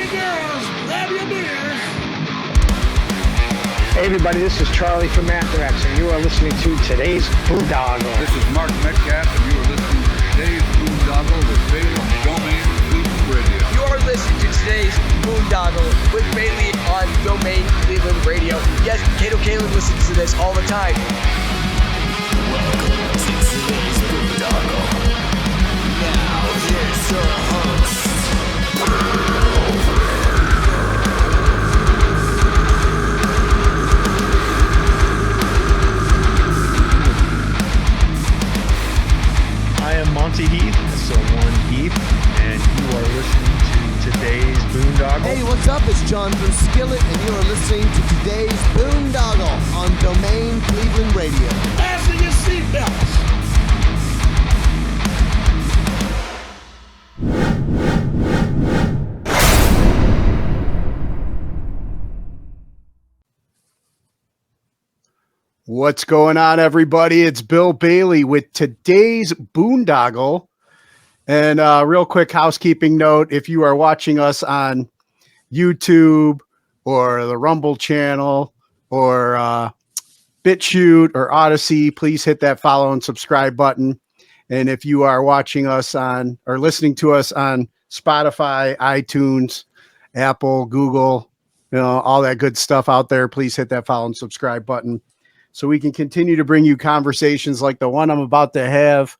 your girls, grab your beers. Hey everybody, this is Charlie from Anthrax, and you are listening to today's Boondoggle. This is Mark Metcalf, and you are listening to today's Boondoggle with Bailey on Domain Cleveland Radio. You are listening to today's Boondoggle with Bailey on Domain Cleveland Radio. Yes, Kato Kalin listens to this all the time. Welcome to today's Boondoggle. Now here's your host. I am Monty Heath, so one Heath, and you are listening to today's Boondoggle. Hey, what's up? It's John from Skillet, and you are listening to today's Boondoggle on Domain Cleveland Radio. Fasten your seatbelts. What's going on, everybody? It's Bill Bailey with today's Boondoggle. And real quick housekeeping note, if you are watching us on YouTube or the Rumble channel or BitChute or Odyssey, please hit that follow and subscribe button. And if you are watching us on or listening to us on Spotify, iTunes, Apple, Google, all that good stuff out there, please hit that follow and subscribe button, so we can continue to bring you conversations like the one I'm about to have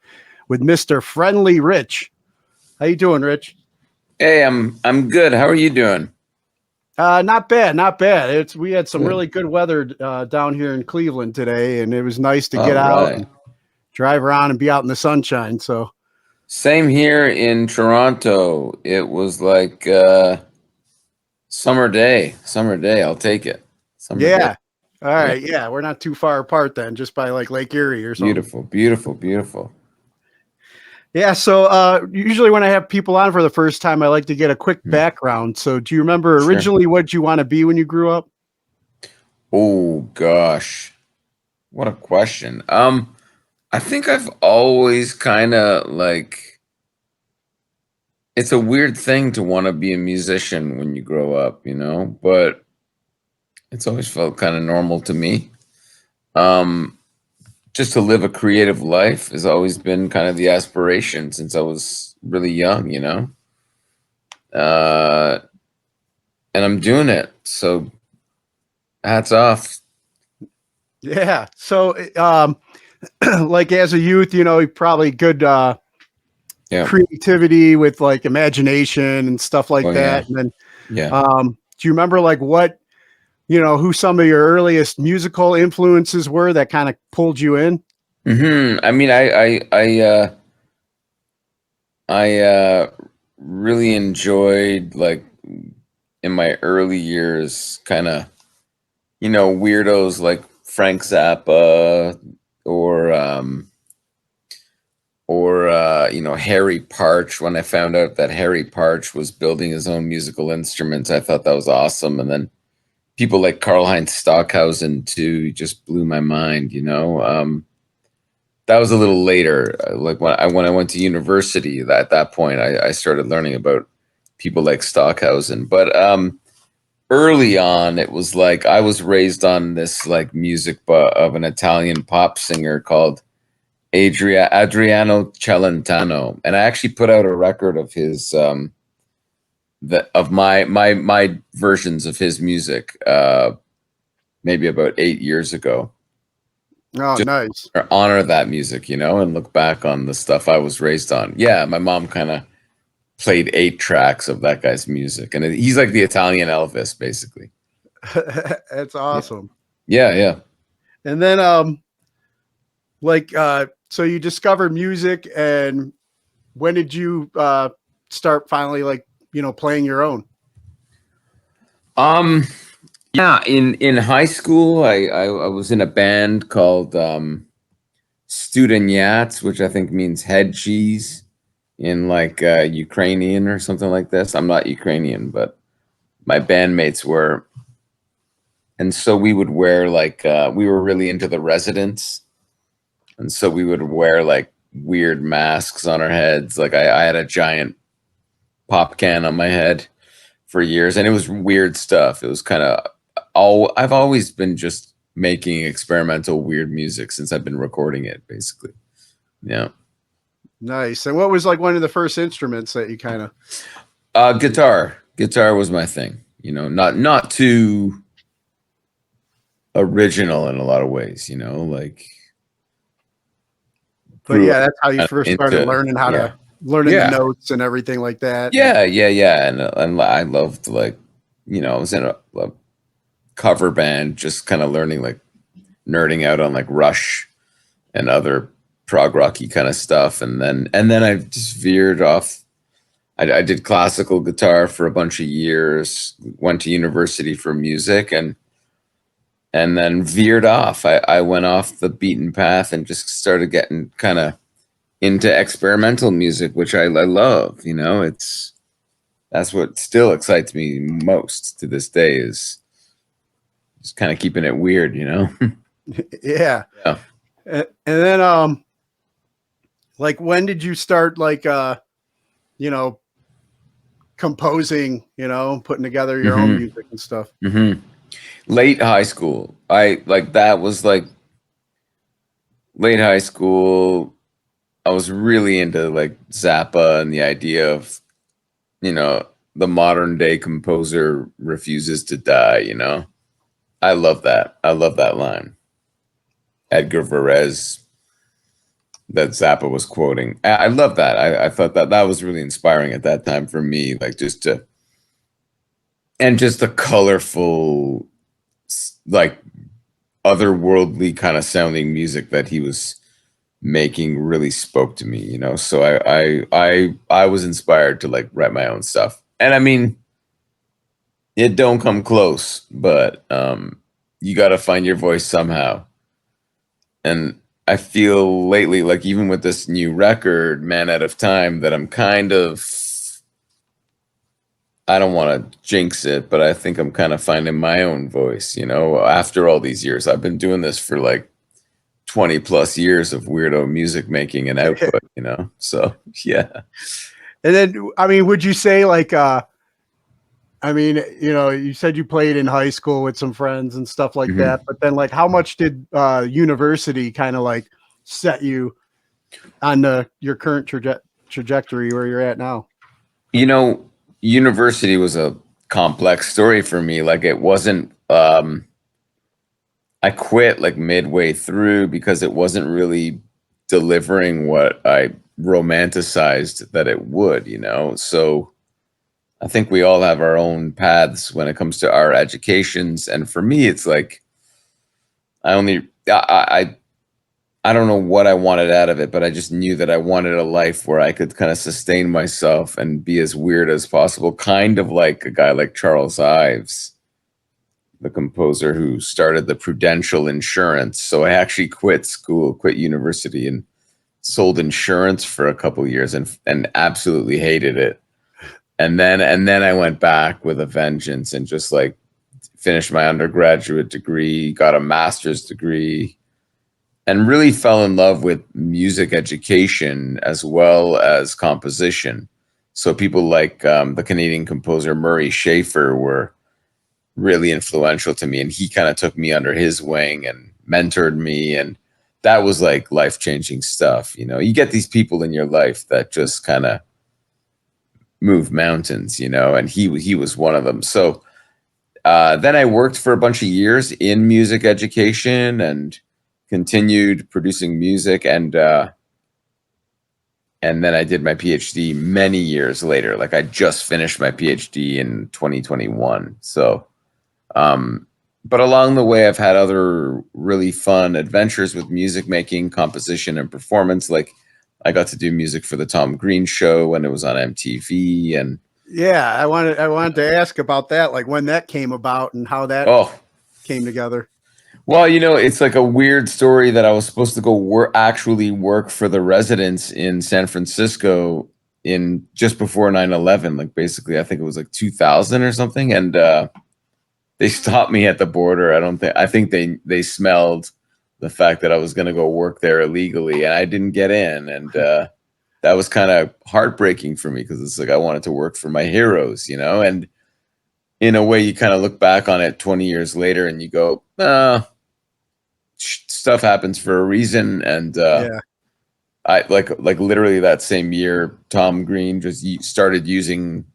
with Mr. Friendly Rich. How you doing, Rich? Hey, I'm good. How are you doing? Not bad, not bad. We had some really good weather down here in Cleveland today, and it was nice to get out and drive around and be out in the sunshine. So, same here in Toronto. It was like summer day. I'll take it. Summer day. All right. Yeah. We're not too far apart then, just by like Lake Erie or something. Beautiful. Yeah. So usually when I have people on for the first time, I like to get a quick background. So do you remember originally what you want to be when you grew up? Oh, gosh. What a question. I think I've always kind of like, it's a weird thing to want to be a musician when you grow up, but it's always felt kind of normal to me. Just to live a creative life has always been kind of the aspiration since I was really young, and I'm doing it. So hats off. Yeah. So, like as a youth, probably good creativity with like imagination and stuff like that. Yeah. And then, do you remember like what, who some of your earliest musical influences were that kind of pulled you in? Mm-hmm. I mean, I really enjoyed, like, in my early years, kind of, weirdos like Frank Zappa or Harry Partch. When I found out that Harry Partch was building his own musical instruments, I thought that was awesome. And then people like Karl-Heinz Stockhausen too just blew my mind. That was a little later. Like when I went to university, at that point, I started learning about people like Stockhausen. But early on, it was like I was raised on this like music of an Italian pop singer called Adriano Celentano, and I actually put out a record of his. Of my versions of his music, maybe about 8 years ago. Oh, just nice. Honor that music, and look back on the stuff I was raised on. Yeah, my mom kind of played 8 tracks of that guy's music, and he's like the Italian Elvis, basically. That's awesome. Yeah. And then, so you discovered music, and when did you start finally, like, playing your own? Yeah, in high school, I was in a band called Studeniats, which I think means head cheese in like Ukrainian or something like this. I'm not Ukrainian, but my bandmates were. And so we would wear like, we were really into the Residents. And so we would wear like weird masks on our heads. Like I had a giant pop can on my head. for years, and it was weird stuff. It was kind of I've always been just making experimental weird music since I've been recording it, basically. Yeah. Nice. And what was like one of the first instruments that you kind of? Guitar. Guitar was my thing. You know, not too original in a lot of ways. You know, like. But yeah, that's how you first started learning how to learning Yeah. the notes and everything like that. Yeah. And I loved, like, you know, I was in a cover band, just kind of learning, like, nerding out on like Rush and other prog rocky kind of stuff, and then I just veered off. I did classical guitar for a bunch of years, went to university for music, and then veered off. I went off the beaten path and just started getting kind of into experimental music, which I love. You know, that's what still excites me most to this day, is just kind of keeping it weird, you know. Yeah. Yeah. And then like, when did you start, like, you know, composing, you know, putting together your own music and stuff? Late high school. That was like late high school. I was really into like Zappa and the idea of, you know, the modern day composer refuses to die, you know. I love that. I love that line. Edgar Varese that Zappa was quoting. I love that. I thought that was really inspiring at that time for me, like, just the colorful, like, otherworldly kind of sounding music that he was making really spoke to me, you know. So I was inspired to like write my own stuff. And I mean, it don't come close, but you got to find your voice somehow. And I feel lately, like, even with this new record, Man Out of Time, that I'm kind of, I don't want to jinx it, but I think I'm kind of finding my own voice, you know, after all these years. I've been doing this for like 20 plus years of weirdo music making and output, you know? So, yeah. And then, I mean, would you say, like, I mean, you know, you said you played in high school with some friends and stuff like that, but then, like, how much did university kind of like set you on your current trajectory where you're at now? You know, university was a complex story for me. Like, it wasn't, I quit like midway through because it wasn't really delivering what I romanticized that it would, you know? So I think we all have our own paths when it comes to our educations. And for me, it's like, I don't know what I wanted out of it, but I just knew that I wanted a life where I could kind of sustain myself and be as weird as possible. Kind of like a guy like Charles Ives, the composer who started the Prudential Insurance. So I actually quit school, quit university, and sold insurance for a couple of years and absolutely hated it. And then I went back with a vengeance and just like finished my undergraduate degree, got a master's degree, and really fell in love with music education as well as composition. So people like the Canadian composer Murray Schafer were really influential to me, and he kind of took me under his wing and mentored me, and that was like life-changing stuff. You know, you get these people in your life that just kind of move mountains, you know, and he was one of them. So then I worked for a bunch of years in music education and continued producing music, and then I did my PhD many years later. Like, I just finished my PhD in 2021. So but along the way, I've had other really fun adventures with music making, composition, and performance. Like, I got to do music for the Tom Green Show when it was on MTV, and yeah, I wanted to ask about that, like when that came about and how that came together. Well, you know, it's like a weird story that I was supposed to go actually work for the residents in San Francisco in just before 9/11. Like, basically, I think it was like 2000 or something, and they stopped me at the border. I think they smelled the fact that I was going to go work there illegally, and I didn't get in. And that was kind of heartbreaking for me, because it's like I wanted to work for my heroes, you know. And in a way, you kind of look back on it 20 years later and you go, stuff happens for a reason. And Yeah. I like literally that same year, Tom Green just started using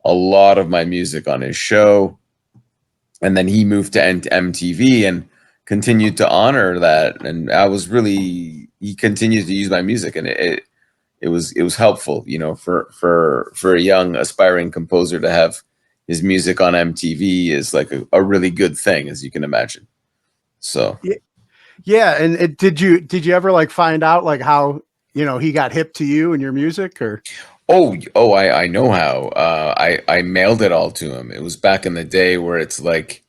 a lot of my music on his show, and then he moved to MTV and continued to honor that. And he continued to use my music, and it was helpful, you know, for a young aspiring composer to have his music on MTV is like a really good thing, as you can imagine. So Yeah. And did you ever like find out like how, you know, he got hip to you and your music, or? I know how. I mailed it all to him. It was back in the day where it's like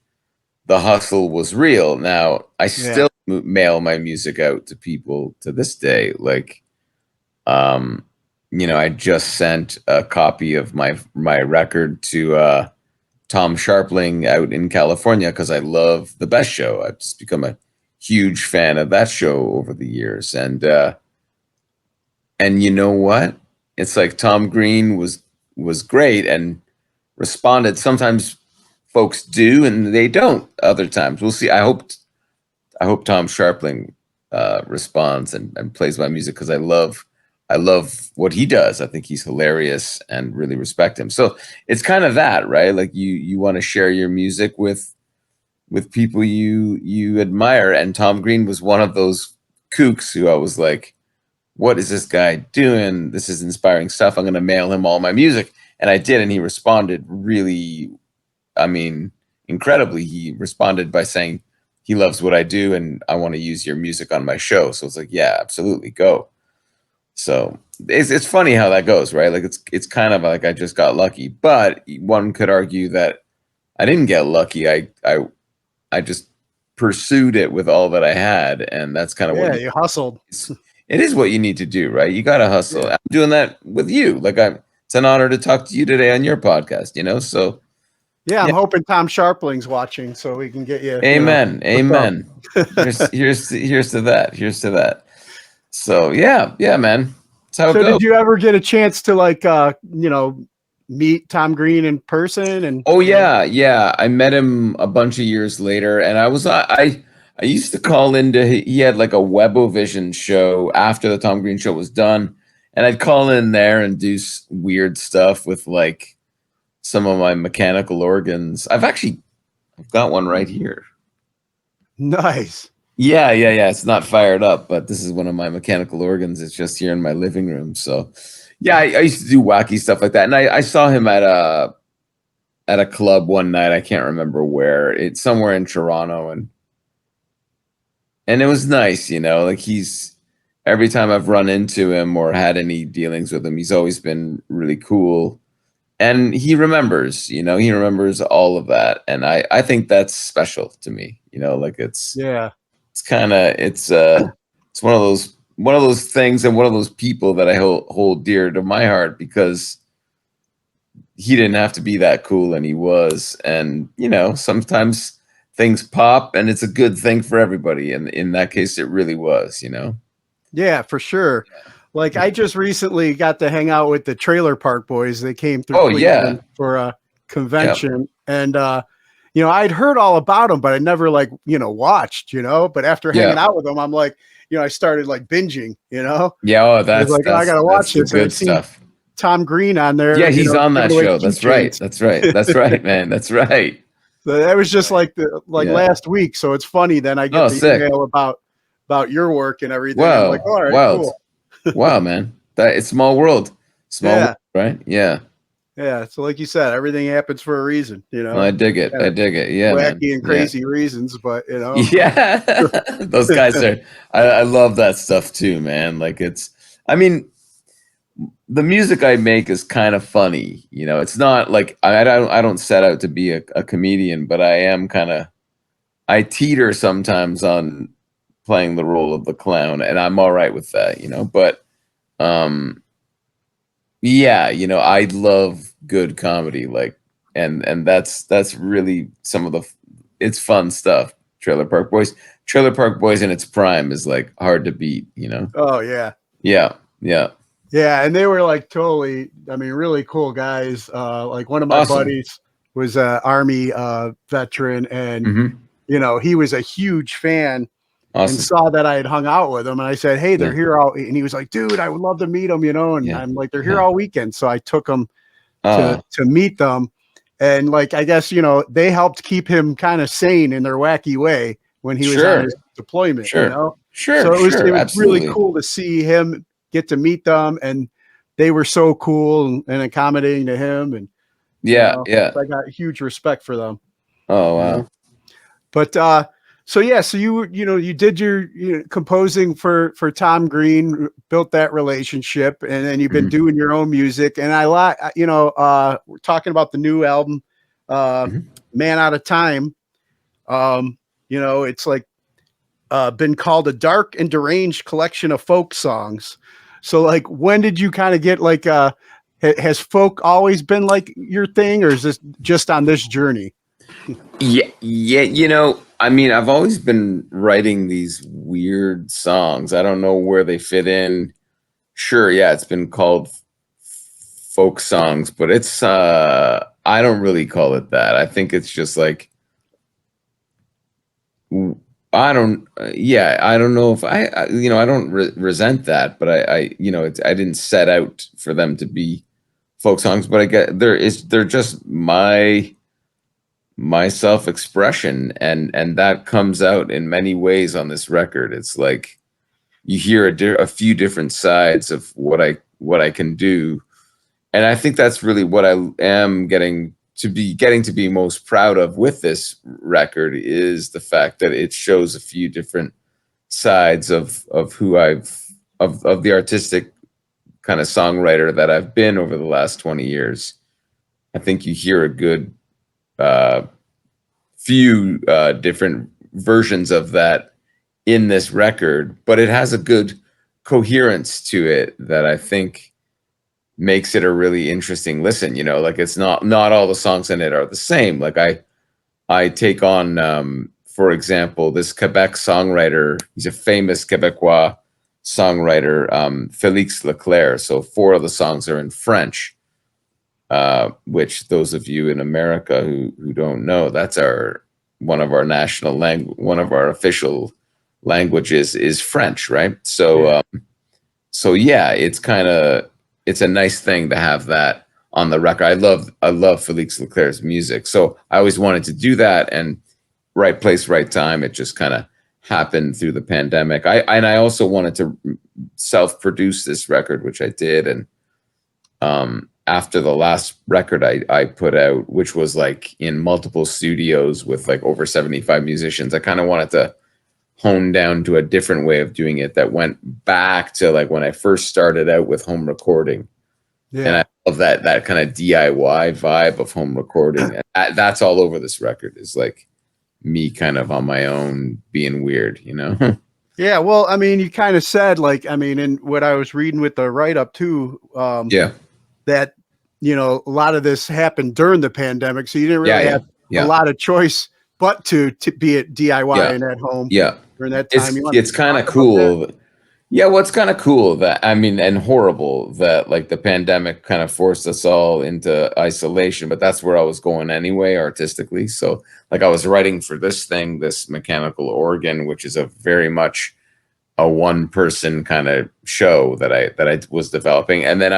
the hustle was real. Now I still mail my music out to people to this day. Like, you know, I just sent a copy of my record to Tom Sharpling out in California because I love The Best Show. I've just become a huge fan of that show over the years, and you know what? It's like Tom Green was great and responded. Sometimes folks do and they don't. Other times we'll see. I hope Tom Sharpling responds and plays my music because I love what he does. I think he's hilarious and really respect him. So it's kind of that, right? Like you want to share your music with people you admire, and Tom Green was one of those kooks who I was like, what is this guy doing? This is inspiring stuff. I'm going to mail him all my music. And I did. And he responded really, I mean, incredibly. He responded by saying he loves what I do and I want to use your music on my show. So it's like, yeah, absolutely, go. So it's funny how that goes, right? Like it's kind of like I just got lucky, but one could argue that I didn't get lucky. I just pursued it with all that I had. And that's kind of what you hustled. It is what you need to do, right? You got to hustle. Yeah. I'm doing that with you. Like it's an honor to talk to you today on your podcast, you know? So yeah, I'm hoping Tom Sharpling's watching so we can get you. Amen. Amen. here's to that. Here's to that. So yeah, man. That's how it goes. Did you ever get a chance to like, meet Tom Green in person? And yeah. I met him a bunch of years later, and I used to call into, he had like a Webovision show after the Tom Green show was done. And I'd call in there and do weird stuff with like some of my mechanical organs. I've got one right here. Nice. Yeah. It's not fired up, but this is one of my mechanical organs. It's just here in my living room. So yeah, I used to do wacky stuff like that. And I saw him at a club one night. I can't remember where. It's somewhere in Toronto, and it was nice, you know, like every time I've run into him or had any dealings with him, he's always been really cool. And he remembers all of that. And I think that's special to me, you know, like it's one of those things and one of those people that I hold dear to my heart because he didn't have to be that cool and he was. And, you know, sometimes things pop and it's a good thing for everybody. And in that case, it really was, you know? Yeah, for sure. Like I just recently got to hang out with the Trailer Park Boys. They came through Cleveland for a convention. And, I'd heard all about them, but I never like, watched, but after hanging out with them, I'm like, I started like binging, Yeah. Oh, that's like, I got to watch this. Good stuff. Tom Green on there. Yeah. He's on that show. That's right. That's right, man. That's right. So that was just like last week. So it's funny. Then I get the email about your work and everything. Wow. I'm like, all right, cool. Wow, man. It's small world. World, right? Yeah. Yeah. So like you said, everything happens for a reason, I dig it. I dig it. Yeah. Wacky and crazy reasons, but Yeah. Those guys are I love that stuff too, man. Like the music I make is kind of funny, it's not like I don't set out to be a comedian, but I am I teeter sometimes on playing the role of the clown, and I'm all right with that, but I love good comedy, like, and that's really some of it's fun stuff. Trailer Park Boys in its prime is like hard to beat, Oh yeah. Yeah, and they were like totally, really cool guys. Like one of my buddies was a Army veteran, and he was a huge fan. Awesome. And saw that I had hung out with him, and I said, "Hey, they're here all," and he was like, "Dude, I would love to meet them," and I'm like, "They're here all weekend." So I took him to meet them, and like, I guess, they helped keep him kind of sane in their wacky way when he was on his deployment, So it was really cool to see him get to meet them, and they were so cool and accommodating to him, and I got huge respect for them. Oh wow. But so you did your composing for Tom Green, built that relationship, and then you've been doing your own music. And I like, we're talking about the new album, Man Out of Time. It's like been called a dark and deranged collection of folk songs. So like, when did you kind of get like, has folk always been like your thing, or is this just on this journey? Yeah. I mean, I've always been writing these weird songs. I don't know where they fit in. Sure, yeah, it's been called folk songs, but it's I don't really call it that. I think it's just like I don't know if I don't resent that, but I didn't set out for them to be folk songs, but I get they're just my self-expression, and that comes out in many ways on this record. It's like you hear a few different sides of what I can do, and I think that's really what I am getting to be most proud of with this record, is the fact that it shows a few different sides of who of the artistic kind of songwriter that I've been over the last 20 years. I think you hear a good few different versions of that in this record, but it has a good coherence to it that I think makes it a really interesting listen. Like, it's not all the songs in it are the same. Like I take on for example, this Quebec songwriter. He's a famous Quebecois songwriter, Felix Leclerc. So 4 of the songs are in French, which those of you in America who don't know, that's one of our national one of our official languages is French, right? So it's a nice thing to have that on the record. I love Felix Leclerc's music, so I always wanted to do that, and right place, right time. It just kind of happened through the pandemic. I also wanted to self-produce this record, which I did, and after the last record I put out, which was like in multiple studios with like over 75 musicians, I kind of wanted to hone down to a different way of doing it that went back to like when I first started out with home recording. Yeah. And I love that kind of DIY vibe of home recording. And that's all over this record, is like me kind of on my own being weird, Yeah, well, I mean, you kind of said, like, I mean, in what I was reading with the write-up too, that, a lot of this happened during the pandemic, so you didn't really have a lot of choice but to be at DIY and at home during that time. It's kind of cool. Yeah, well, it's kind of cool that, I mean, and horrible that like the pandemic kind of forced us all into isolation, but that's where I was going anyway, artistically. So like I was writing for this mechanical organ, which is a very much a one person kind of show that I was developing. And then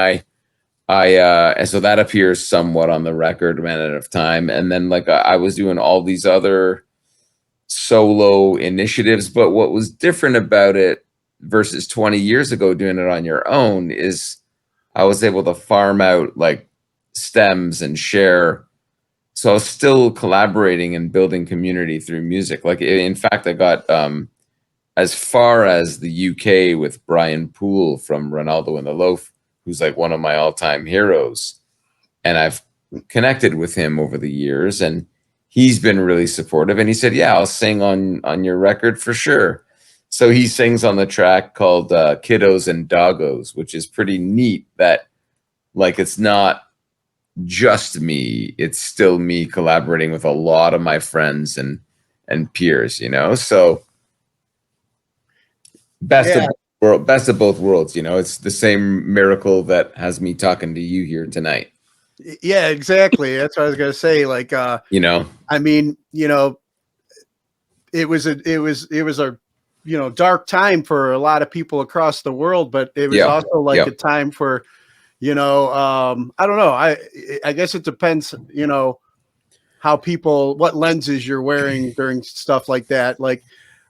and so that appears somewhat on the record, Man Out of Time. And then like I was doing all these other solo initiatives, but what was different about it versus 20 years ago doing it on your own is I was able to farm out like stems and share. So I was still collaborating and building community through music. Like, in fact, I got as far as the UK with Brian Poole from Ronaldo and the Loaf, who's like one of my all-time heroes. And I've connected with him over the years, and he's been really supportive. And he said, yeah, I'll sing on your record for sure. So he sings on the track called Kiddos and Doggos, which is pretty neat that like it's not just me, it's still me collaborating with a lot of my friends and peers, so best of both worlds. It's the same miracle that has me talking to you here tonight. Yeah, exactly. That's what I was gonna say. Like, You know? I mean, it was a dark time for a lot of people across the world, but it was Yeah. also like Yeah. a time for, I don't know. I guess it depends, how people, what lenses you're wearing during stuff like that. Like,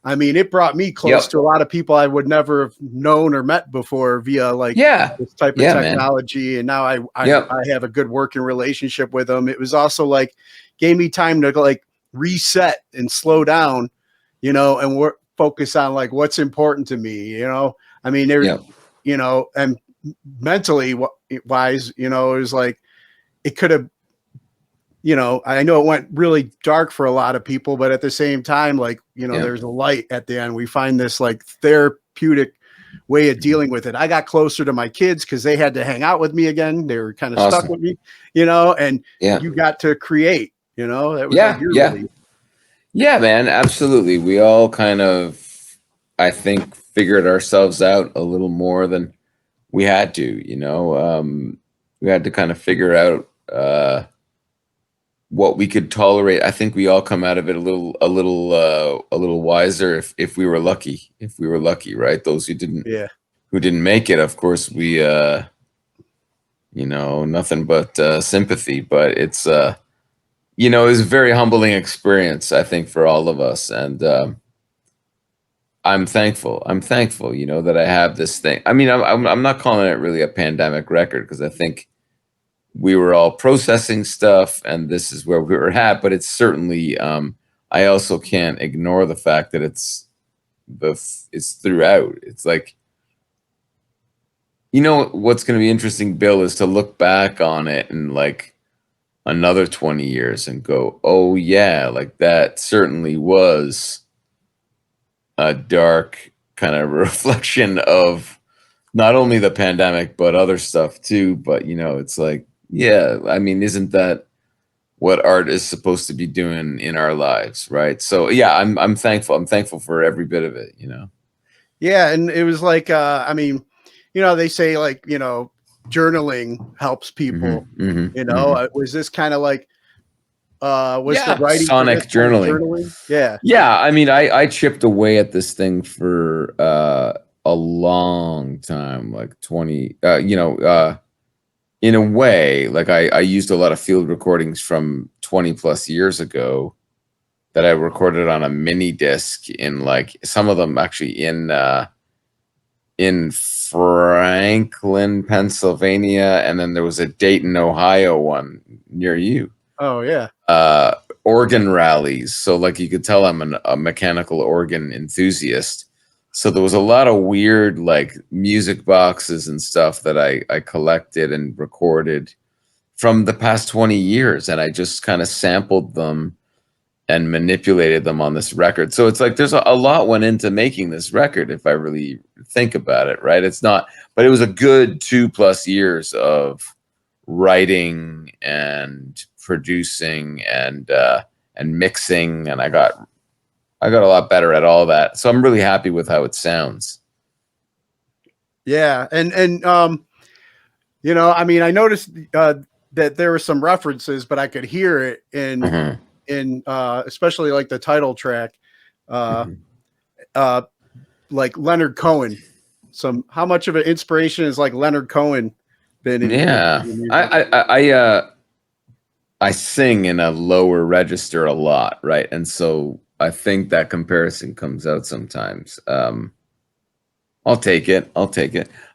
I mean, it brought me close Yep. to a lot of people I would never have known or met before via like Yeah. this type of Yeah, man. technology. And now I Yep. have a good working relationship with them. It was also like gave me time to like reset and slow down, and work focus on like what's important to me. I mean, there, Yep. and mentally wise, it was like it could have, I know it went really dark for a lot of people, but at the same time, like, Yeah. there's a light at the end. We find this like therapeutic way of dealing with it. I got closer to my kids because they had to hang out with me again. They were kind of stuck Awesome. with me, and Yeah. you got to create, that was Yeah. like your Yeah. release. Yeah, man. Absolutely. We all kind of, I think, figured ourselves out a little more than we had to, we had to kind of figure out, what we could tolerate. I think we all come out of it a little wiser if we were lucky. If we were lucky, right? Those who didn't make it, of course, we nothing but sympathy. But it's it was a very humbling experience, I think, for all of us, and I'm thankful. I'm thankful, that I have this thing. I mean, I'm not calling it really a pandemic record because I think we were all processing stuff and this is where we were at, but it's certainly I also can't ignore the fact that it's throughout. It's like, what's going to be interesting, Bill, is to look back on it in like another 20 years and go, oh yeah, like that certainly was a dark kind of reflection of not only the pandemic but other stuff too. But it's like, yeah, I mean, isn't that what art is supposed to be doing in our lives, right? So yeah, I'm thankful. I'm thankful for every bit of it, Yeah, and it was like, I mean, they say like, journaling helps people. Was this kind of like, was Yeah, the writing for sonic this kind of journaling. Yeah. Yeah, I mean, I chipped away at this thing for a long time, like 20, in a way, like I used a lot of field recordings from 20 plus years ago that I recorded on a mini disc in like some of them actually in Franklin, Pennsylvania, and then there was a Dayton, Ohio one near you. Oh yeah. Organ rallies. So like you could tell I'm a mechanical organ enthusiast. So there was a lot of weird like music boxes and stuff that I collected and recorded from the past 20 years. And I just kind of sampled them and manipulated them on this record. So it's like there's a lot went into making this record if I really think about it, right? It's not, but it was a good 2+ years of writing and producing and mixing, and I got a lot better at all that. So I'm really happy with how it sounds. Yeah, and I mean, I noticed that there were some references, but I could hear it in especially like the title track, like Leonard Cohen. How much of an inspiration is like Leonard Cohen been in? Yeah, I sing in a lower register a lot, right? And so I think that comparison comes out sometimes. I'll take it.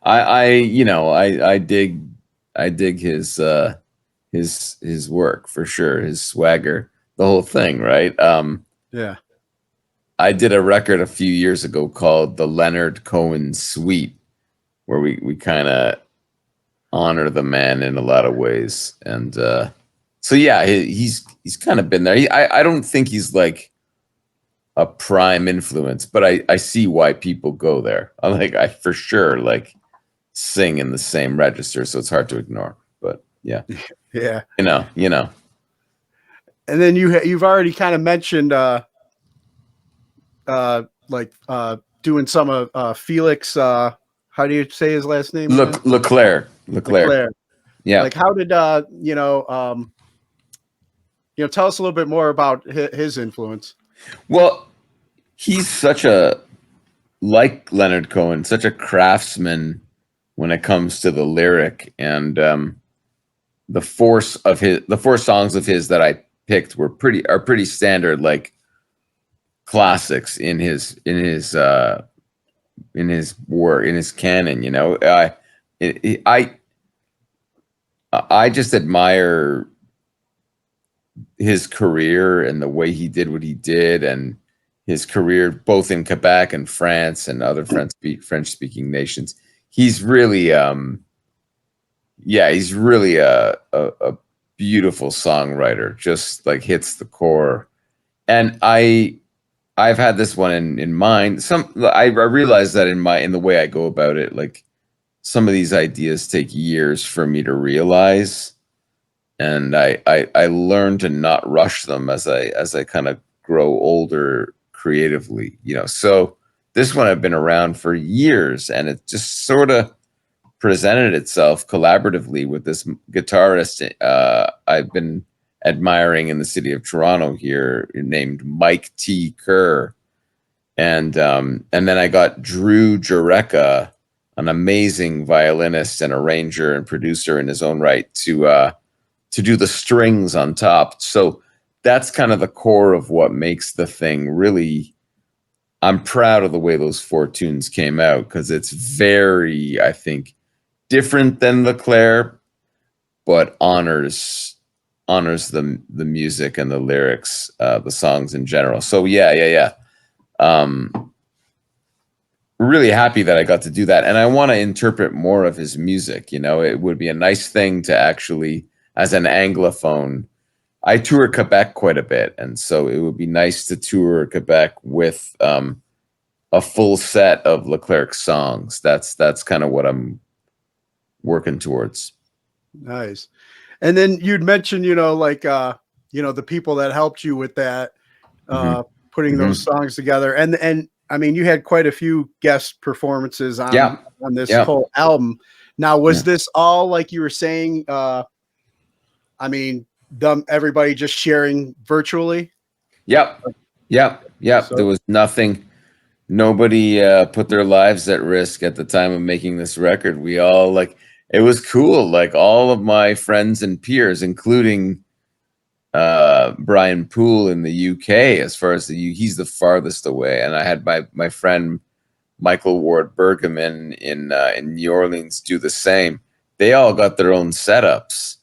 I dig his work for sure, his swagger, the whole thing, right? Yeah. I did a record a few years ago called the Leonard Cohen Suite, where we kind of honor the man in a lot of ways. And so yeah, he's kind of been there. I don't think he's like a prime influence, but I see why people go there. I for sure like sing in the same register, so it's hard to ignore. But yeah. Yeah. You know. And then you've already kind of mentioned doing some of Felix. How do you say his last name? Leclerc. Yeah. Like, how did tell us a little bit more about his influence. Well, he's like Leonard Cohen, such a craftsman when it comes to the lyric, and the four songs of his that I picked are pretty standard, like classics in his work, in his canon. I just admire his career and the way he did what he did, and his career both in Quebec and France and other French speaking nations. He's really he's really a beautiful songwriter, just like hits the core. And I've had this one in mind. I realize that in the way I go about it, like some of these ideas take years for me to realize, and I learn to not rush them as I kind of grow older creatively. So this one I've been around for years, and it just sort of presented itself collaboratively with this guitarist I've been admiring in the city of Toronto here, named Mike T. Kerr. And then I got Drew Jureka, an amazing violinist and arranger and producer in his own right, to do the strings on top. So that's kind of the core of what makes the thing really. I'm proud of the way those 4 tunes came out, because it's very, I think, different than Leclerc, but honors the music and the lyrics, the songs in general. So yeah. Really happy that I got to do that, and I want to interpret more of his music. It would be a nice thing to actually, as an Anglophone, I tour Quebec quite a bit, and so it would be nice to tour Quebec with a full set of Leclerc songs. That's kind of what I'm working towards. Nice. And then you'd mentioned, the people that helped you with that, putting those songs together. And I mean, you had quite a few guest performances on this whole album. Now, was this all, like you were saying, everybody just sharing virtually? Yep. So, there was nothing. Nobody put their lives at risk at the time of making this record. We all it was cool. Like all of my friends and peers, including Brian Poole in the UK, as far as he's the farthest away. And I had my friend Michael Ward Bergman in New Orleans do the same. They all got their own setups.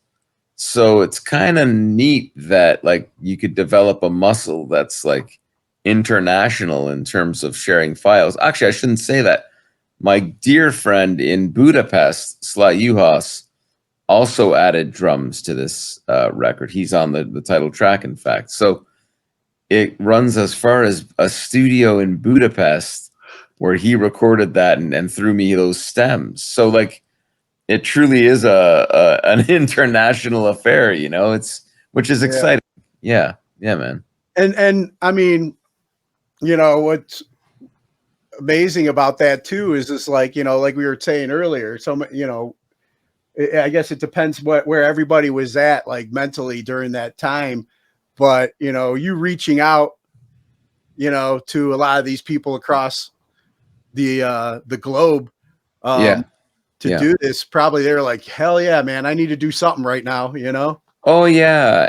So it's kind of neat that you could develop a muscle that's international in terms of sharing files. Actually, I shouldn't say that. My dear friend in Budapest, Sly Juhas, also added drums to this record. He's on the title track, in fact. So it runs as far as a studio in Budapest where he recorded that and threw me those stems. So it truly is an international affair, which is exciting. Yeah, man. And I mean, what's amazing about that too is just like we were saying earlier, I guess it depends where everybody was at mentally during that time, but you reaching out to a lot of these people across the globe to do this, probably they're like, hell yeah, man, I need to do something right now. Oh yeah.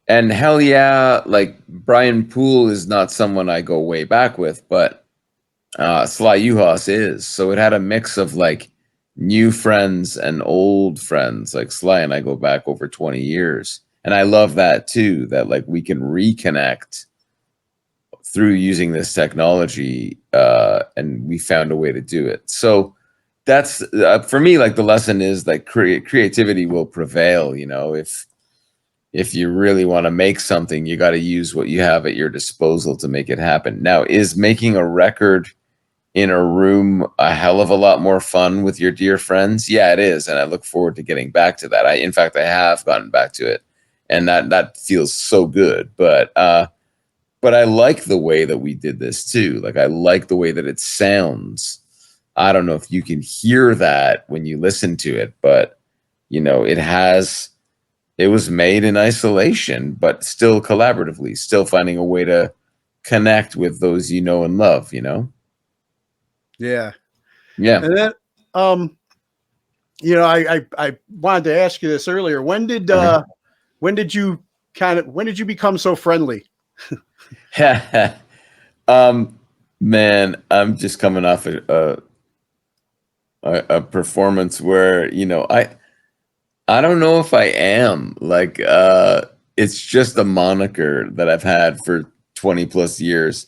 And hell yeah, Brian Poole is not someone I go way back with, but Sly Juhas is. So it had a mix of new friends and old friends. Sly and I go back over 20 years. And I love that too, that we can reconnect through using this technology, and we found a way to do it. So that's for me, the lesson is creativity will prevail. If you really want to make something, you got to use what you have at your disposal to make it happen. Now, is making a record in a room a hell of a lot more fun with your dear friends? Yeah, it is. And I look forward to getting back to that. In fact, I have gotten back to it, and that feels so good. But I like the way that we did this too. I like the way that it sounds. I don't know if you can hear that when you listen to it, but You know, it was made in isolation, but still collaboratively, still finding a way to connect with those you know and love, you know? Yeah. Yeah. And then, I wanted to ask you this earlier. When did you become so friendly? Man, I'm just coming off a performance where, you know, I don't know if I am like, it's just a moniker that I've had for 20 plus years.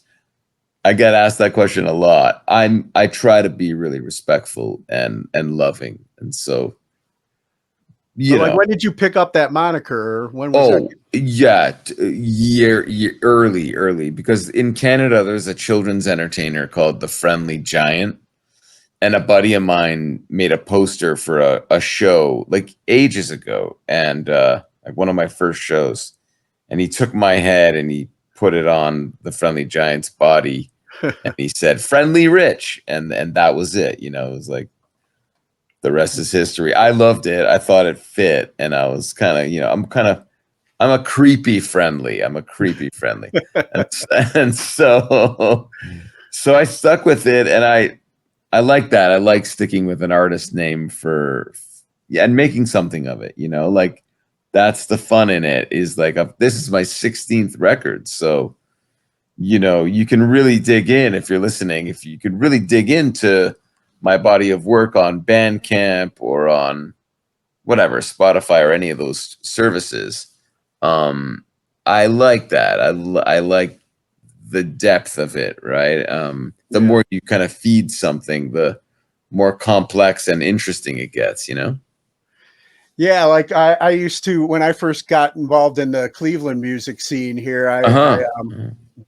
I get asked that question a lot. I try to be really respectful and loving. And so, you But like, know, when did you pick up that moniker? Or when was that? yeah, year early, because in Canada there's a children's entertainer called the Friendly Giant, and a buddy of mine made a poster for a show like ages ago, and like one of my first shows, and he took my head and he put it on the Friendly Giant's body, and he said "Friendly Rich," and that was it. You know, it was like the rest is history. I loved it. I thought it fit, and I was kind of, you know, I'm a creepy friendly. I'm a creepy friendly, and so I stuck with it, and I like that. I like sticking with an artist name and making something of it. You know, like that's the fun in it. Is like this is my 16th record, so you know you can really dig in if you're listening. If you could really dig into my body of work on Bandcamp or on whatever, Spotify or any of those services. I like that. I like the depth of it, right? The more you kind of feed something, the more complex and interesting it gets, you know? Yeah, like I used to, when I first got involved in the Cleveland music scene here, I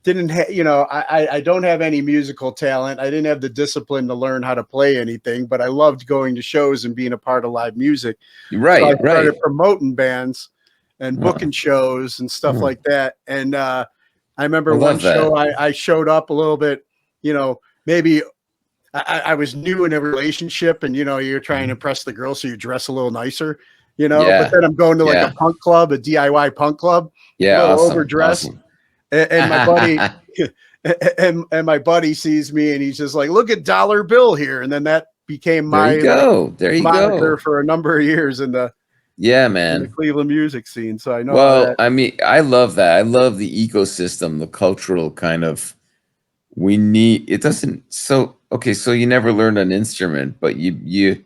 didn't I don't have any musical talent. I didn't have the discipline to learn how to play anything, but I loved going to shows and being a part of live music. Right, so I started right. promoting bands and booking shows and stuff like that. And I remember one show I showed up a little bit, you know, maybe I was new in a relationship, and you know, you're trying to impress the girl, so you dress a little nicer, you know. Yeah. But then I'm going to like a punk club, a DIY punk club, a little overdressed. Awesome. And my buddy and my buddy sees me, and he's just like, "Look at Dollar Bill here." And then that became my moniker for a number of years in the in the Cleveland music scene. So I know. Well, I mean, I love that. I love the ecosystem, the cultural kind of. We need it. Doesn't so okay. So you never learned an instrument, but you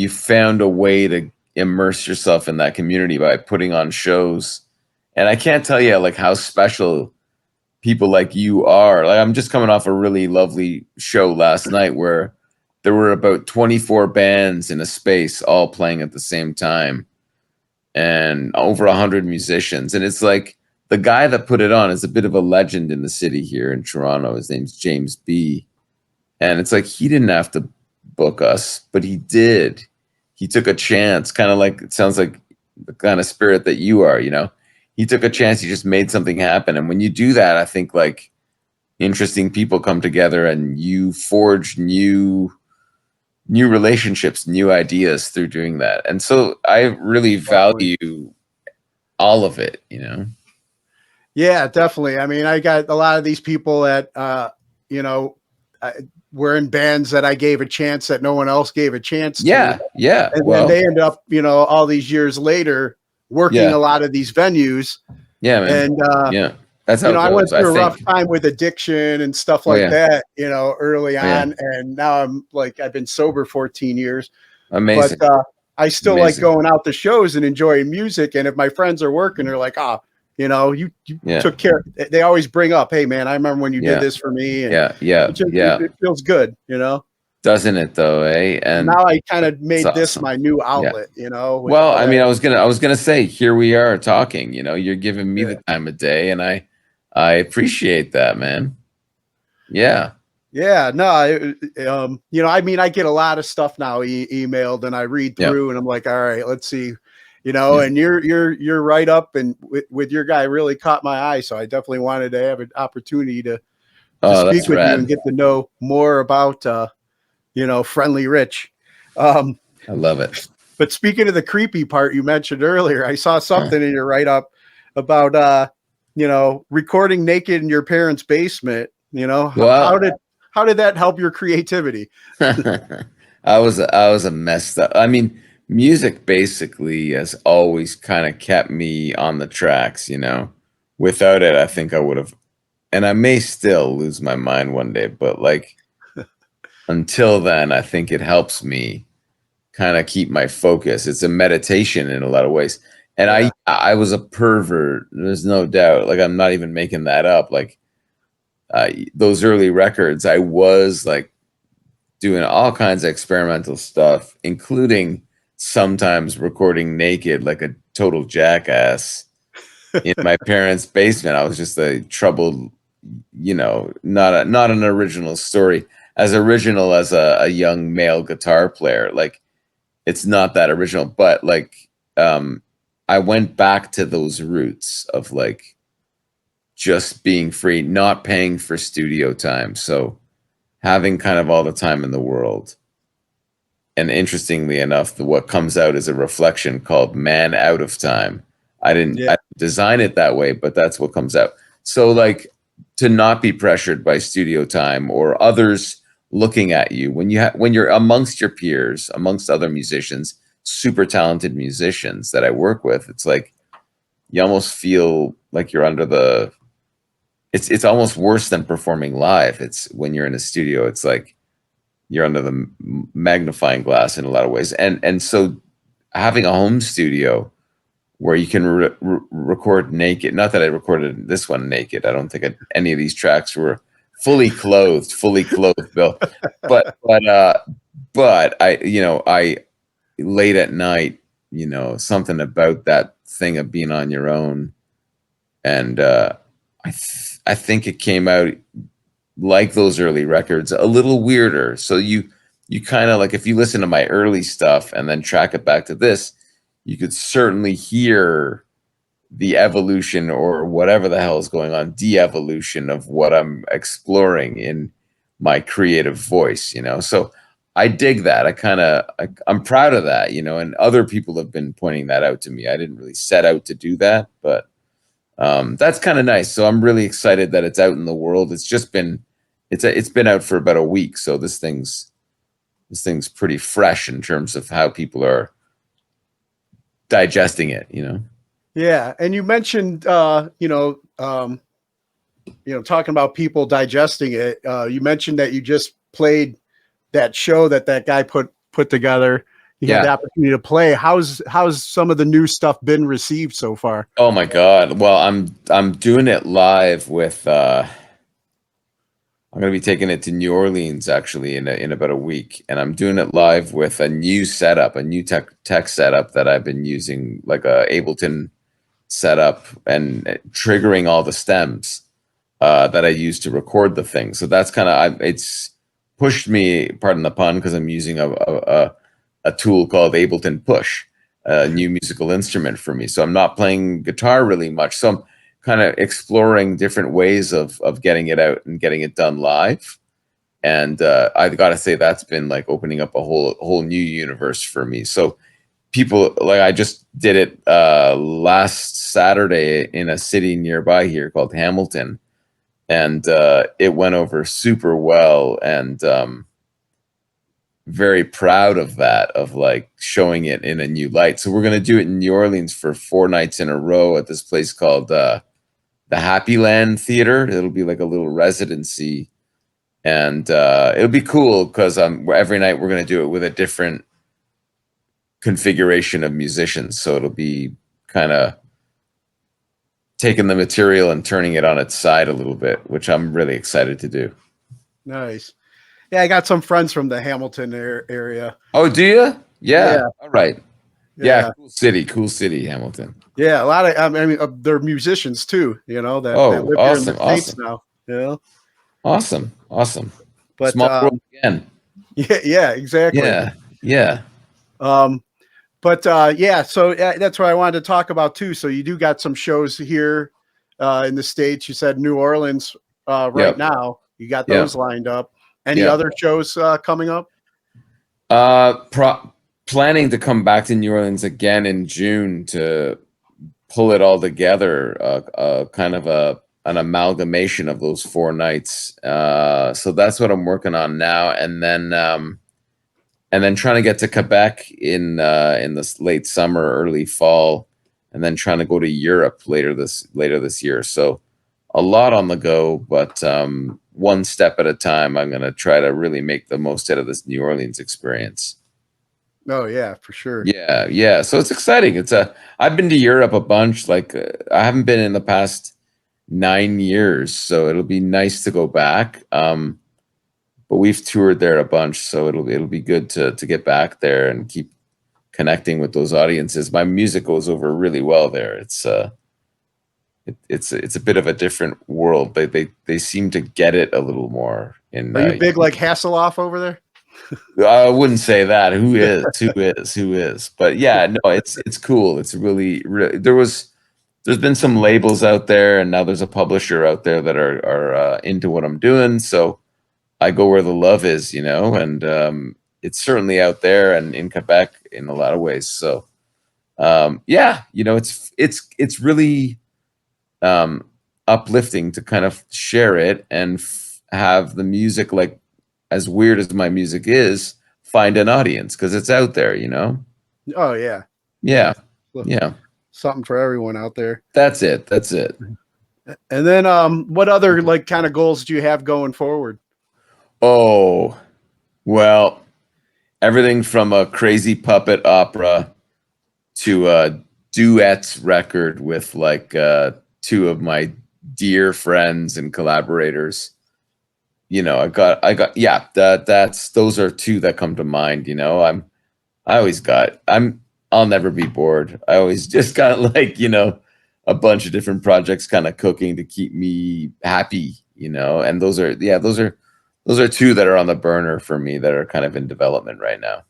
found a way to immerse yourself in that community by putting on shows. And I can't tell you like how special people like you are. Like I'm just coming off a really lovely show last night where there were about 24 bands in a space all playing at the same time and over 100 musicians. And it's like the guy that put it on is a bit of a legend in the city here in Toronto. His name's James B. And it's like he didn't have to book us, but he did. He took a chance, kind of like it sounds like the kind of spirit that you are, you know. He took a chance. He just made something happen. And when you do that, I think like interesting people come together and you forge new relationships, new ideas through doing that. And so I really value all of it, you know? Yeah, definitely. I mean, I got a lot of these people that, you know, were in bands that I gave a chance that no one else gave a chance to. Yeah. And then they end up, you know, all these years later working a lot of these venues. Yeah, man. And that's how you know, I went through a rough think. time with addiction and stuff like that, you know, early on. And now I'm like, I've been sober 14 years. Amazing. But I still like going out to shows and enjoying music. And if my friends are working, they're like, you know, you took care. They always bring up, hey, man, I remember when you did this for me. And it feels good, you know. Doesn't it though, eh? And now I kind of made this my new outlet, you know. Well, I mean, I was gonna say, here we are talking. You know, you're giving me the time of day, and I appreciate that, man. Yeah. Yeah. No. You know, I mean, I get a lot of stuff now emailed, and I read through, and I'm like, all right, let's see. You know, and you're right up, and with your guy really caught my eye, so I definitely wanted to have an opportunity to speak with you and get to know more about. You know, Friendly Rich. I love it. But speaking of the creepy part you mentioned earlier, I saw something in your write-up about recording naked in your parents' basement. Well, how did that help your creativity? I was a messed up. I mean, music basically has always kind of kept me on the tracks. Without it, I think I would have, and I may still lose my mind one day. But like until then, I think it helps me kind of keep my focus. It's a meditation in a lot of ways. And I was a pervert. There's no doubt. Like I'm not even making that up. Like those early records, I was like doing all kinds of experimental stuff, including sometimes recording naked like a total jackass in my parents' basement. I was just a troubled, not an original story. As original as a young male guitar player. Like it's not that original, but like I went back to those roots of like just being free, not paying for studio time. So having kind of all the time in the world. And interestingly enough, what comes out is a reflection called Man Out of Time. I didn't design it that way, but that's what comes out. So like to not be pressured by studio time or others looking at you when you're amongst your peers, amongst other musicians, super talented musicians that I work with, it's like you almost feel like you're under the it's almost worse than performing live. It's when you're in a studio, it's like you're under the magnifying glass in a lot of ways. And so having a home studio where you can record naked, not that I recorded this one naked. I don't think any of these tracks were fully clothed, Bill. But I late at night, something about that thing of being on your own. And I think it came out like those early records, a little weirder. So you kind of like, if you listen to my early stuff and then track it back to this, you could certainly hear the evolution or whatever the hell is going on, de-evolution of what I'm exploring in my creative voice, So I dig that. I'm proud of that, and other people have been pointing that out to me. I didn't really set out to do that, but that's kind of nice. So I'm really excited that it's out in the world. It's been out for about a week. So this thing's pretty fresh in terms of how people are digesting it, Yeah. And you mentioned, talking about people digesting it. You mentioned that you just played that show that guy put together. You had the opportunity to play. How's some of the new stuff been received so far? Oh my God. Well, I'm doing it live with, I'm going to be taking it to New Orleans actually in about a week. And I'm doing it live with a new setup, a new tech setup that I've been using, like a Ableton setup, and triggering all the stems that I use to record the thing. So that's kind of, it's pushed me, pardon the pun, because I'm using a tool called Ableton Push, a new musical instrument for me. So I'm not playing guitar really much. So I'm kind of exploring different ways of getting it out and getting it done live. And I've got to say that's been like opening up a whole new universe for me. So people, like, I just did it last Saturday in a city nearby here called Hamilton, and it went over super well, and very proud of that, of like showing it in a new light. So we're going to do it in New Orleans for 4 nights in a row at this place called the Happy Land Theater. It'll be like a little residency, and it'll be cool because every night we're going to do it with a different configuration of musicians. So it'll be kind of taking the material and turning it on its side a little bit, which I'm really excited to do. Nice. Yeah, I got some friends from the Hamilton area. Oh, do you? Yeah. All right. Yeah. Cool city, Hamilton. Yeah, a lot of, they're musicians too, that live awesome, here in the States now. Awesome. But small world again. Yeah, exactly. Yeah. So that's what I wanted to talk about too. So you do got some shows here in the States. You said New Orleans now. You got those lined up. Any other shows coming up? planning to come back to New Orleans again in June to pull it all together, kind of an amalgamation of those 4 nights. So that's what I'm working on now, and then trying to get to Quebec in this late summer, early fall, and then trying to go to Europe later this year. So a lot on the go, but one step at a time. I'm going to try to really make the most out of this New Orleans experience. Oh yeah, for sure. Yeah. So it's exciting. I've been to Europe a bunch. Like I haven't been in the past 9 years, so it'll be nice to go back. But we've toured there a bunch, so it'll be good to get back there and keep connecting with those audiences. My music goes over really well there. It's a bit of a different world. They seem to get it a little more. Are you big like Hasselhoff over there? I wouldn't say that. Who is? But yeah, no, it's cool. It's really there's been some labels out there, and now there's a publisher out there that are into what I'm doing. So I go where the love is, and it's certainly out there and in Quebec in a lot of ways. So yeah, it's really uplifting to kind of share it and have the music, like, as weird as my music is, find an audience because it's out there, Oh yeah. Yeah. Something for everyone out there. That's it. And then what other like kind of goals do you have going forward? Oh, well, everything from a crazy puppet opera to a duets record with like 2 of my dear friends and collaborators. Those are 2 that come to mind. I'll never be bored. I always just got like, a bunch of different projects kind of cooking to keep me happy, and those are 2 that are on the burner for me that are kind of in development right now.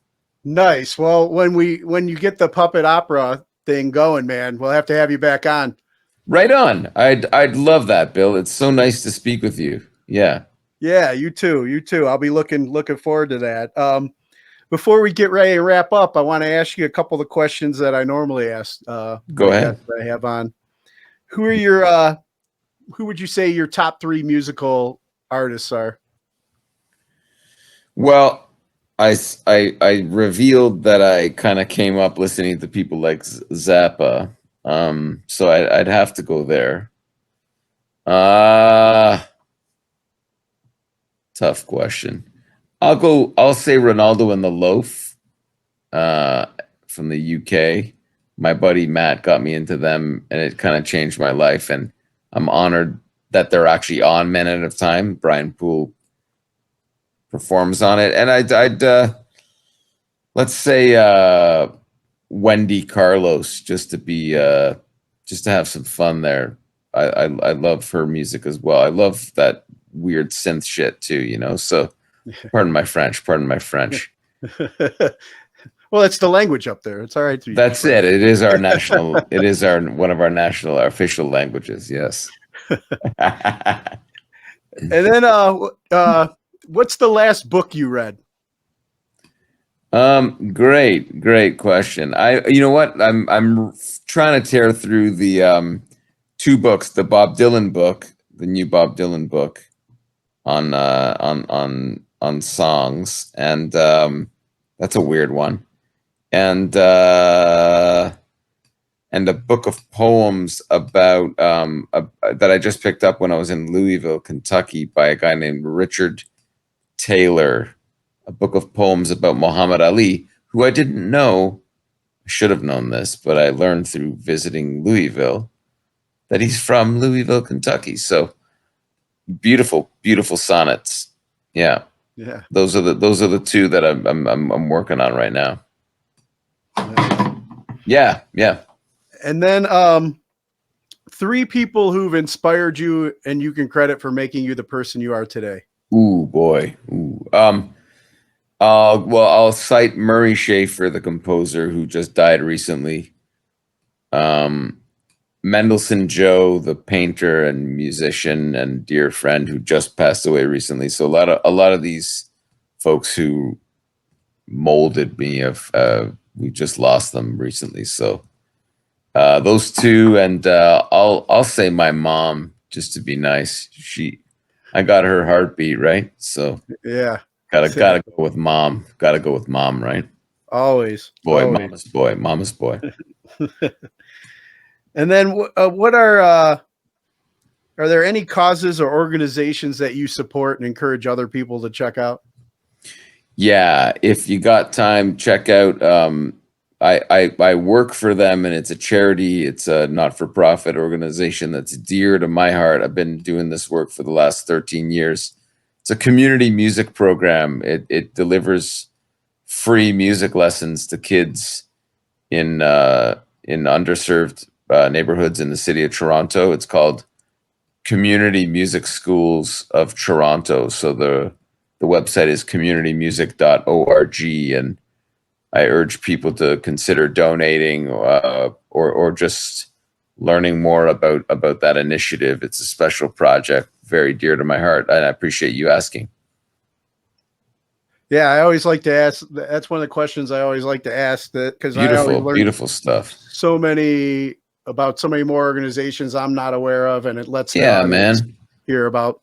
Nice. Well, when you get the puppet opera thing going, man, we'll have to have you back on. Right on. I'd love that, Bill. It's so nice to speak with you. Yeah. Yeah, you too. I'll be looking forward to that. Before we get ready to wrap up, I want to ask you a couple of the questions that I normally ask. Go ahead. I have on. Who would you say your top 3 musical artists are? Well, I revealed that I kind of came up listening to people like Zappa. So I'd have to go there. Tough question. I'll say Ronaldo and the Loaf from the UK. My buddy Matt got me into them, and it kind of changed my life. And I'm honored that they're actually on Minute of Time. Brian Poole performs on it. And I'd let's say Wendy Carlos, just to have some fun there. I love her music as well. I love that weird synth shit too, so pardon my French. Well, it's the language up there. It's all right to That's it. It is our national. It is one of our official languages. Yes. And then, what's the last book you read? Great question. You know what? I'm trying to tear through the 2 books, the Bob Dylan book, the new Bob Dylan book on songs, and that's a weird one. And a book of poems about that I just picked up when I was in Louisville, Kentucky, by a guy named Richard Taylor. A book of poems about Muhammad Ali, who I didn't know. I should have known this, but I learned through visiting Louisville that he's from Louisville, Kentucky. So beautiful sonnets. Yeah. Those are the 2 that I'm working on right now. Yeah. And then 3 people who've inspired you and you can credit for making you the person you are today. Ooh, boy. Ooh. Well, I'll cite Murray Schafer, the composer who just died recently. Mendelssohn Joe, the painter and musician and dear friend who just passed away recently. So a lot of these folks who molded me. We just lost them recently, so those two, and I'll say my mom just to be nice. I got her heartbeat, right? So Yeah. gotta go with mom. Gotta go with mom, right? Always. Boy, Always. mama's boy. And then what are there any causes or organizations that you support and encourage other people to check out? Yeah, if you got time, check out. I work for them, and it's a charity. It's a not-for-profit organization that's dear to my heart. I've been doing this work for the last 13 years. It's a community music program. It delivers free music lessons to kids in underserved neighborhoods in the city of Toronto. It's called Community Music Schools of Toronto. So the website is communitymusic.org, and I urge people to consider donating or just learning more about that initiative. It's a special project, very dear to my heart, and I appreciate you asking. Yeah, I always like to ask. That's one of the questions I always like to ask. That because I always learn Beautiful stuff. so many more organizations I'm not aware of, and it lets the Yeah, audience man. hear about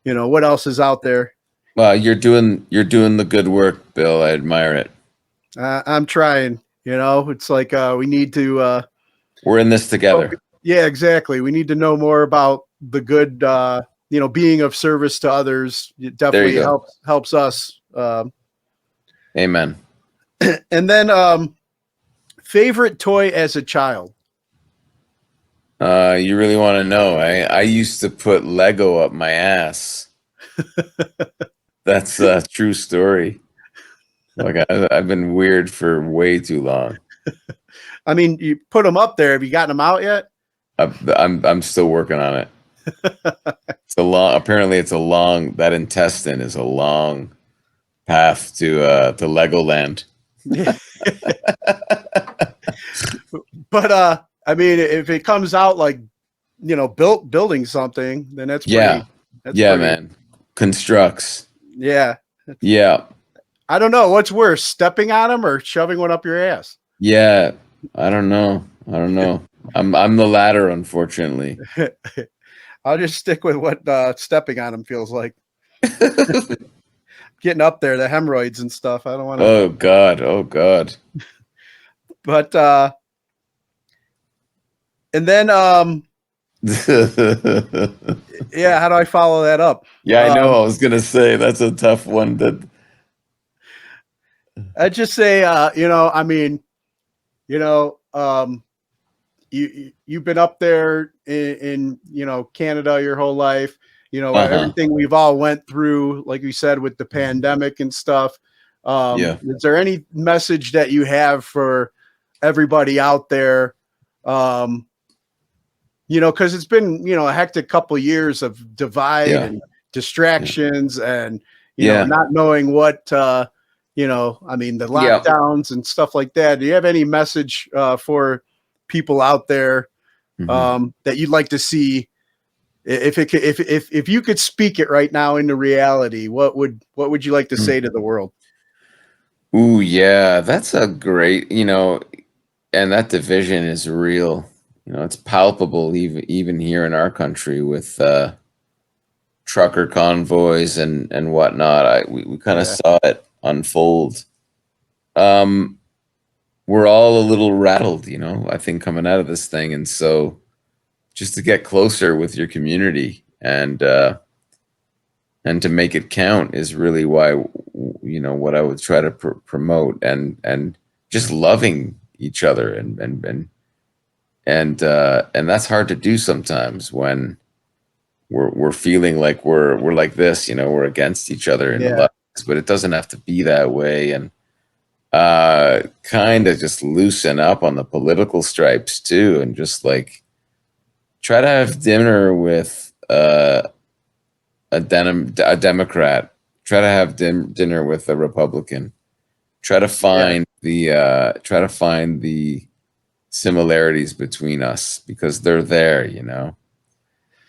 what else is out there. Well, you're doing the good work, Bill. I admire it. I'm trying. It's like we need to. We're in this together. Yeah, exactly. We need to know more about the good. Being of service to others. It definitely helps us. Amen. And then, favorite toy as a child. You really want to know? I used to put Lego up my ass. That's a true story. Like I've been weird for way too long. I mean, you put them up there. Have you gotten them out yet? I'm still working on it. Apparently it's a long. That intestine is a long path to Legoland. But I mean, if it comes out like building something, then that's pretty, man. Constructs. Yeah. Yeah. I don't know what's worse, stepping on them or shoving one up your ass. Yeah, I don't know. I'm the latter, unfortunately. I'll just stick with what stepping on them feels like. Getting up there, the hemorrhoids and stuff. I don't want to. Oh God. But and then yeah, how do I follow that up? Yeah, I know. I was gonna say that's a tough one. I'd just say, I mean, you've been up there in Canada your whole life. Everything we've all went through, like you said, with the pandemic and stuff. Is there any message that you have for everybody out there? Because it's been, a hectic couple of years of divide and distractions and, not knowing what, I mean, the lockdowns and stuff like that. Do you have any message for people out there that you'd like to see? If you could speak it right now into reality, what would you like to say to the world? Ooh, yeah, that's a great, and that division is real. It's palpable even here in our country with trucker convoys and whatnot. We kind of saw it unfold. We're all a little rattled, I think, coming out of this thing, and so just to get closer with your community and to make it count is really why what I would try to promote and just loving each other and that's hard to do sometimes when we're feeling like we're like this, we're against each other in a lot, but it doesn't have to be that way, and kind of just loosen up on the political stripes too, and just like try to have dinner with a Democrat, try to have dinner with a Republican, try to find the similarities between us because they're there,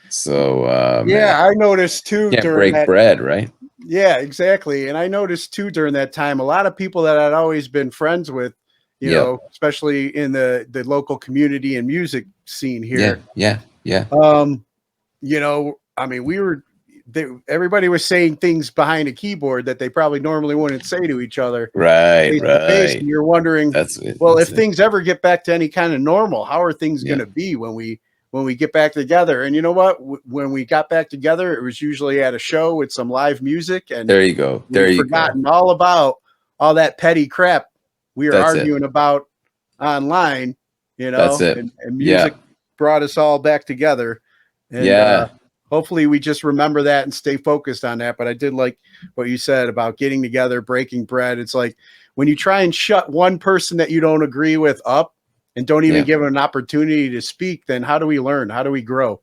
so I noticed too. Can't break bread, right? Yeah, exactly. And I noticed too during that time, a lot of people that I'd always been friends with, you Yep. know, especially in the local community and music scene Yeah, here. yeah. You know, I mean, everybody was saying things behind a keyboard that they probably normally wouldn't say to each other Right, face to face. right. And you're wondering, That's it. well, that's if it. things ever get back to any kind of normal, how are things Yeah. going to be when we get back together? And you know what? When we got back together, it was usually at a show with some live music, and There you go. There we've you forgotten all about all that petty crap we were That's it. arguing about online, you know, That's it. and music brought us all back together. And Yeah. hopefully we just remember that and stay focused on that. But I did like what you said about getting together, breaking bread. It's like when you try and shut one person that you don't agree with up and don't even Yeah. give them an opportunity to speak, then how do we learn? How do we grow?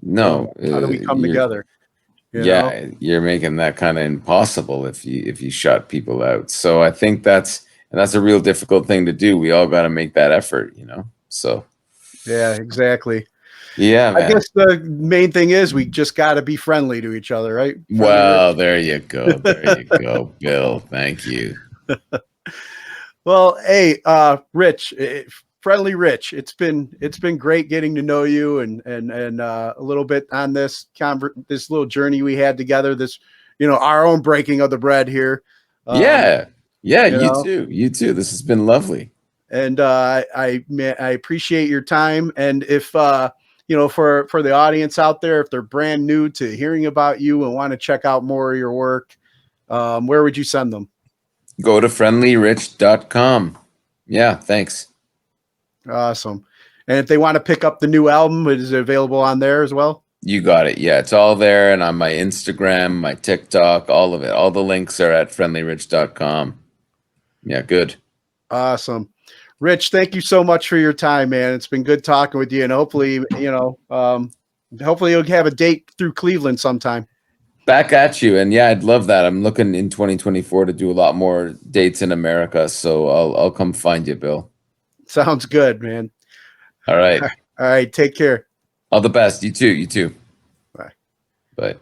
No. How do we come together? You know? Yeah, you're making that kind of impossible if you shut people out. So I think that's a real difficult thing to do. We all got to make that effort, you know. So Yeah, exactly. yeah, man. I guess the main thing is we just got to be friendly to each other, right? Well, there you go. There you go, Bill. Thank you. Well, hey, Rich, friendly Rich, it's been great getting to know you and a little bit on this this little journey we had together. This, you know, our own breaking of the bread here. Yeah, you you know. too. You too. This has been lovely. And I appreciate your time. And if you know, for the audience out there, if they're brand new to hearing about you and want to check out more of your work, where would you send them? Go to friendlyrich.com. Yeah, thanks. Awesome. And if they want to pick up the new album, is it available on there as well? You got it. Yeah, it's all there, and on my Instagram, my TikTok, all of it. All the links are at friendlyrich.com. Yeah, good. Awesome. Rich, thank you so much for your time, man. It's been good talking with you, and hopefully, you know, hopefully you'll have a date through Cleveland sometime. Back at you. And yeah, I'd love that. I'm looking in 2024 to do a lot more dates in America, so I'll come find you, Bill. Sounds good, man. All right. All right. Take care. All the best. You too. You too. Bye. Bye.